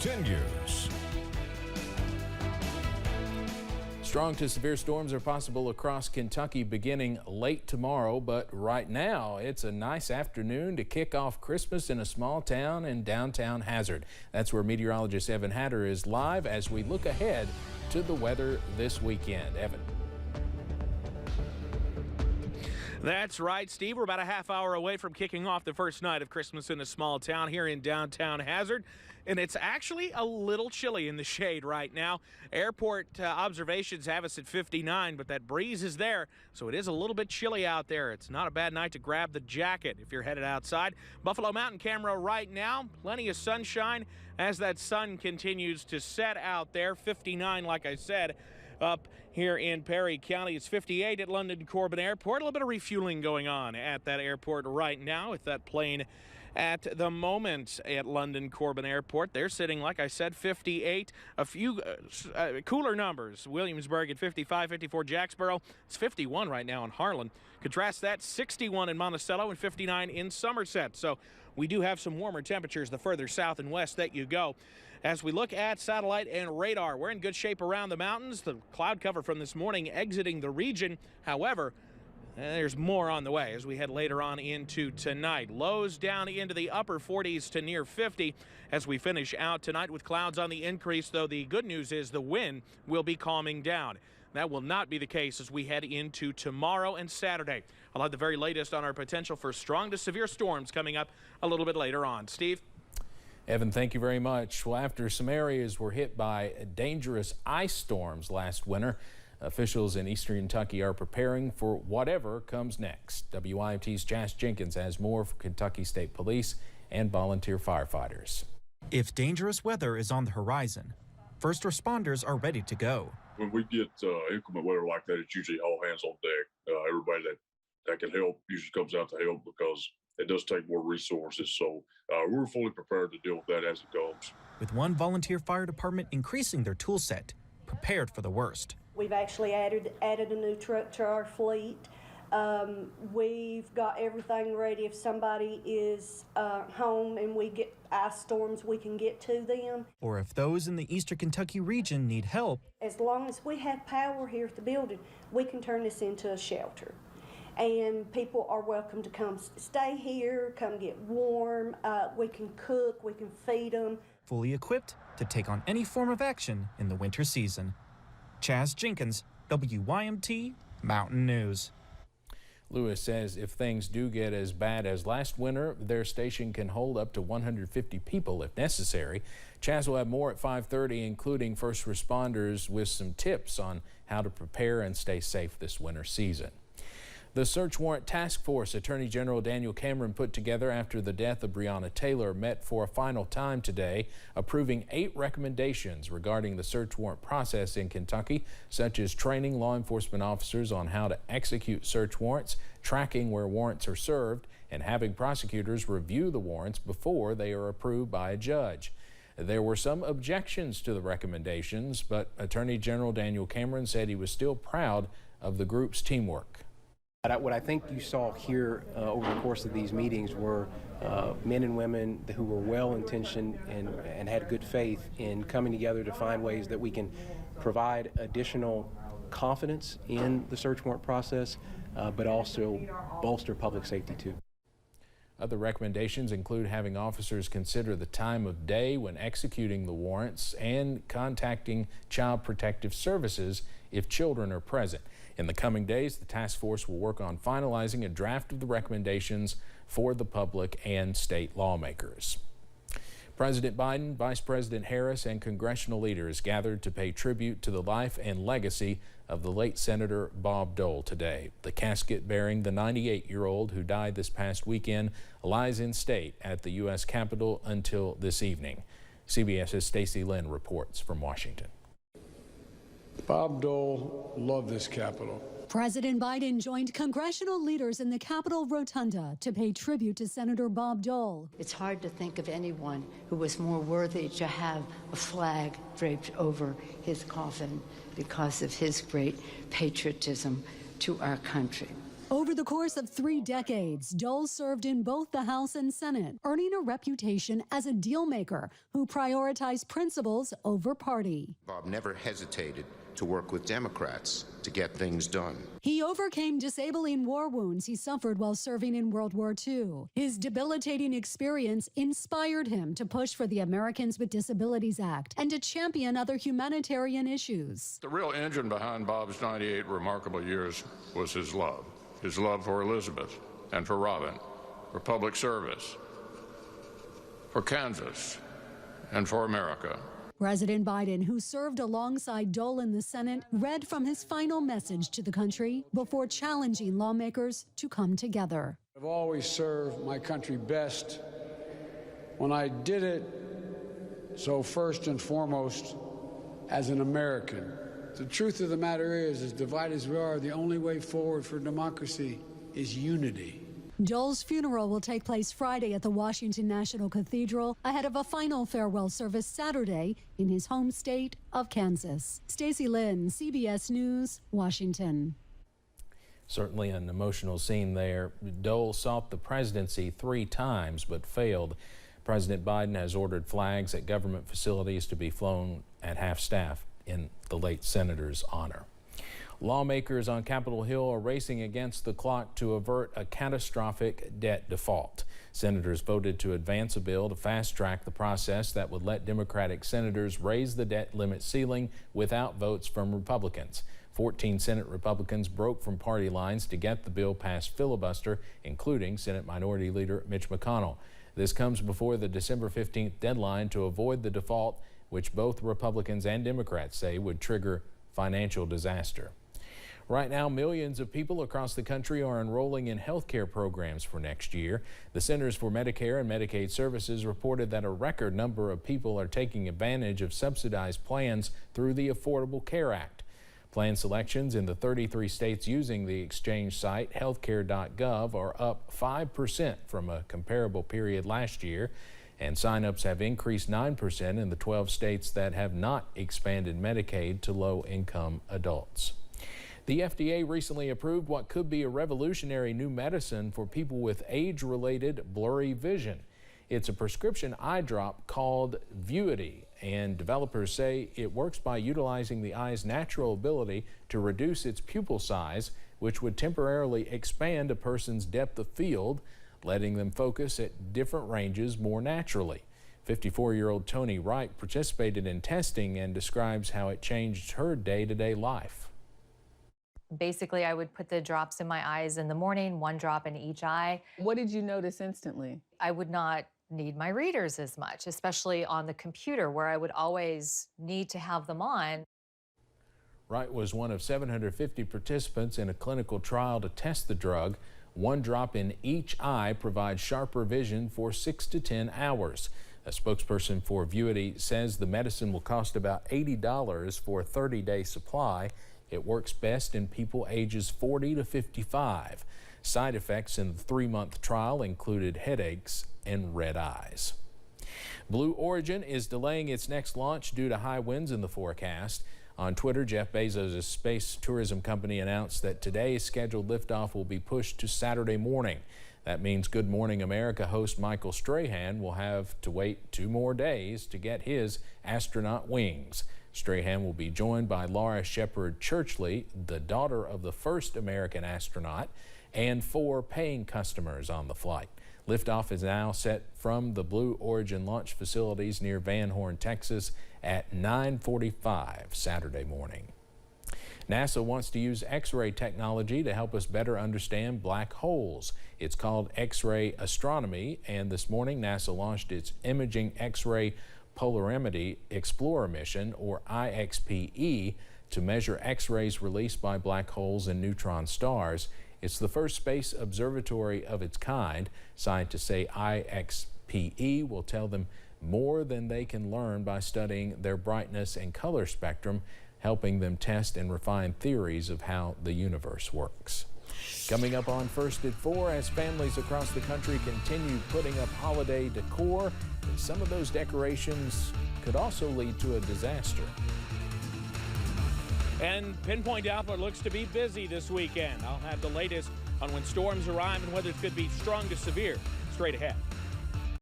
10 years. Strong to severe storms are possible across Kentucky beginning late tomorrow, but right now it's a nice afternoon to kick off Christmas in a small town in downtown Hazard. That's where meteorologist Evan Hatter is live as we look ahead to the weather this weekend. Evan. That's right, Steve. We're about a half hour away from kicking off the first night of Christmas in a small town here in downtown Hazard. And it's actually a little chilly in the shade right now. Airport observations have us at 59, but that breeze is there, so it is a little bit chilly out there. It's not a bad night to grab the jacket if you're headed outside. Buffalo Mountain camera right now, plenty of sunshine as that sun continues to set out there. 59, like I said. Up here in Perry County, it's 58 at London Corbin Airport. A little bit of refueling going on at that airport right now with that plane at the moment at London Corbin Airport. They're sitting, like I said, 58. A few cooler numbers. Williamsburg at 55, 54 Jacksboro. It's 51 right now in Harlan. Contrast that, 61 in Monticello and 59 in Somerset. So we do have some warmer temperatures the further south and west that you go. As we look at satellite and radar, we're in good shape around the mountains. The cloud cover from this morning exiting the region. However, there's more on the way as we head later on into tonight. Lows down into the upper 40s to near 50 as we finish out tonight with clouds on the increase, though the good news is the wind will be calming down. That will not be the case as we head into tomorrow and Saturday. I'll have the very latest on our potential for strong to severe storms coming up a little bit later on. Steve? Evan, thank you very much. Well, after some areas were hit by dangerous ice storms last winter, officials in eastern Kentucky are preparing for whatever comes next. WYMT's Chas Jenkins has more for Kentucky State Police and volunteer firefighters. If dangerous weather is on the horizon, first responders are ready to go. When we get inclement weather like that, it's usually all hands on deck. Everybody that can help usually comes out to help because it does take more resources. So we're fully prepared to deal with that as it comes. With one volunteer fire department increasing their tool set, prepared for the worst. We've actually added a new truck to our fleet. We've got everything ready. If somebody is home and we get ice storms, we can get to them. Or if those in the eastern Kentucky region need help. As long as we have power here at the building, we can turn this into a shelter. And people are welcome to come stay here, come get warm. We can cook, we can feed them. Fully equipped to take on any form of action in the winter season. Chas Jenkins, WYMT Mountain News. Lewis says if things do get as bad as last winter, their station can hold up to 150 people if necessary. Chas will have more at 5:30, including first responders with some tips on how to prepare and stay safe this winter season. The search warrant task force Attorney General Daniel Cameron put together after the death of Breonna Taylor met for a final time today, approving 8 recommendations regarding the search warrant process in Kentucky, such as training law enforcement officers on how to execute search warrants, tracking where warrants are served, and having prosecutors review the warrants before they are approved by a judge. There were some objections to the recommendations, but Attorney General Daniel Cameron said he was still proud of the group's teamwork. What I think you saw here over the course of these meetings were men and women who were well-intentioned and had good faith in coming together to find ways that we can provide additional confidence in the search warrant process, but also bolster public safety too. Other recommendations include having officers consider the time of day when executing the warrants and contacting Child Protective Services if children are present. In the coming days, the task force will work on finalizing a draft of the recommendations for the public and state lawmakers. President Biden, Vice President Harris, and congressional leaders gathered to pay tribute to the life and legacy of the late Senator Bob Dole today. The casket bearing the 98-year-old who died this past weekend lies in state at the U.S. Capitol until this evening. CBS's Stacey Lynn reports from Washington. Bob Dole loved this Capitol. President Biden joined congressional leaders in the Capitol Rotunda to pay tribute to Senator Bob Dole. It's hard to think of anyone who was more worthy to have a flag draped over his coffin because of his great patriotism to our country. Over the course of 3 decades, Dole served in both the House and Senate, earning a reputation as a deal-maker who prioritized principles over party. Bob never hesitated to work with Democrats to get things done. He overcame disabling war wounds he suffered while serving in World War II. His debilitating experience inspired him to push for the Americans with Disabilities Act and to champion other humanitarian issues. The real engine behind Bob's 98 remarkable years was his love for Elizabeth and for Robin, for public service, for Kansas, and for America. President Biden, who served alongside Dole in the Senate, read from his final message to the country before challenging lawmakers to come together. I've always served my country best when I did it so first and foremost as an American. The truth of the matter is, as divided as we are, the only way forward for democracy is unity. Dole's funeral will take place Friday at the Washington National Cathedral ahead of a final farewell service Saturday in his home state of Kansas. Stacey Lynn, CBS News, Washington. Certainly an emotional scene there. Dole sought the presidency 3 times but failed. President Biden has ordered flags at government facilities to be flown at half-staff in the late senator's honor. Lawmakers on Capitol Hill are racing against the clock to avert a catastrophic debt default. Senators voted to advance a bill to fast-track the process that would let Democratic senators raise the debt limit ceiling without votes from Republicans. 14 Senate Republicans broke from party lines to get the bill past filibuster, including Senate Minority Leader Mitch McConnell. This comes before the December 15th deadline to avoid the default, which both Republicans and Democrats say would trigger financial disaster. Right now, millions of people across the country are enrolling in health care programs for next year. The Centers for Medicare and Medicaid Services reported that a record number of people are taking advantage of subsidized plans through the Affordable Care Act. Plan selections in the 33 states using the exchange site healthcare.gov are up 5% from a comparable period last year, and signups have increased 9% in the 12 states that have not expanded Medicaid to low-income adults. The FDA recently approved what could be a revolutionary new medicine for people with age-related blurry vision. It's a prescription eye drop called Vuity, and developers say it works by utilizing the eye's natural ability to reduce its pupil size, which would temporarily expand a person's depth of field, letting them focus at different ranges more naturally. 54-year-old Tony Wright participated in testing and describes how it changed her day-to-day life. Basically, I would put the drops in my eyes in the morning, 1 drop in each eye. What did you notice instantly? I would not need my readers as much, especially on the computer where I would always need to have them on. Wright was one of 750 participants in a clinical trial to test the drug. 1 drop in each eye provides sharper vision for 6 to 10 hours. A spokesperson for Vuity says the medicine will cost about $80 for a 30-day supply. It works best in people ages 40 to 55. Side effects in the 3-month trial included headaches and red eyes. Blue Origin is delaying its next launch due to high winds in the forecast. On Twitter, Jeff Bezos' space tourism company announced that today's scheduled liftoff will be pushed to Saturday morning. That means Good Morning America host Michael Strahan will have to wait 2 more days to get his astronaut wings. Strahan will be joined by Laura Shepard Churchley, the daughter of the first American astronaut, and 4 paying customers on the flight. Liftoff is now set from the Blue Origin launch facilities near Van Horn, Texas at 9:45 Saturday morning. NASA wants to use X-ray technology to help us better understand black holes. It's called X-ray astronomy, and this morning NASA launched its Imaging X-ray Polarimetry Explorer mission, or IXPE, to measure X-rays released by black holes and neutron stars. It's the first space observatory of its kind. Scientists say IXPE will tell them more than they can learn by studying their brightness and color spectrum, helping them test and refine theories of how the universe works. Coming up on First at 4, as families across the country continue putting up holiday decor, some of those decorations could also lead to a disaster. And Pinpoint Outlet looks to be busy this weekend. I'll have the latest on when storms arrive and whether it could be strong to severe straight ahead.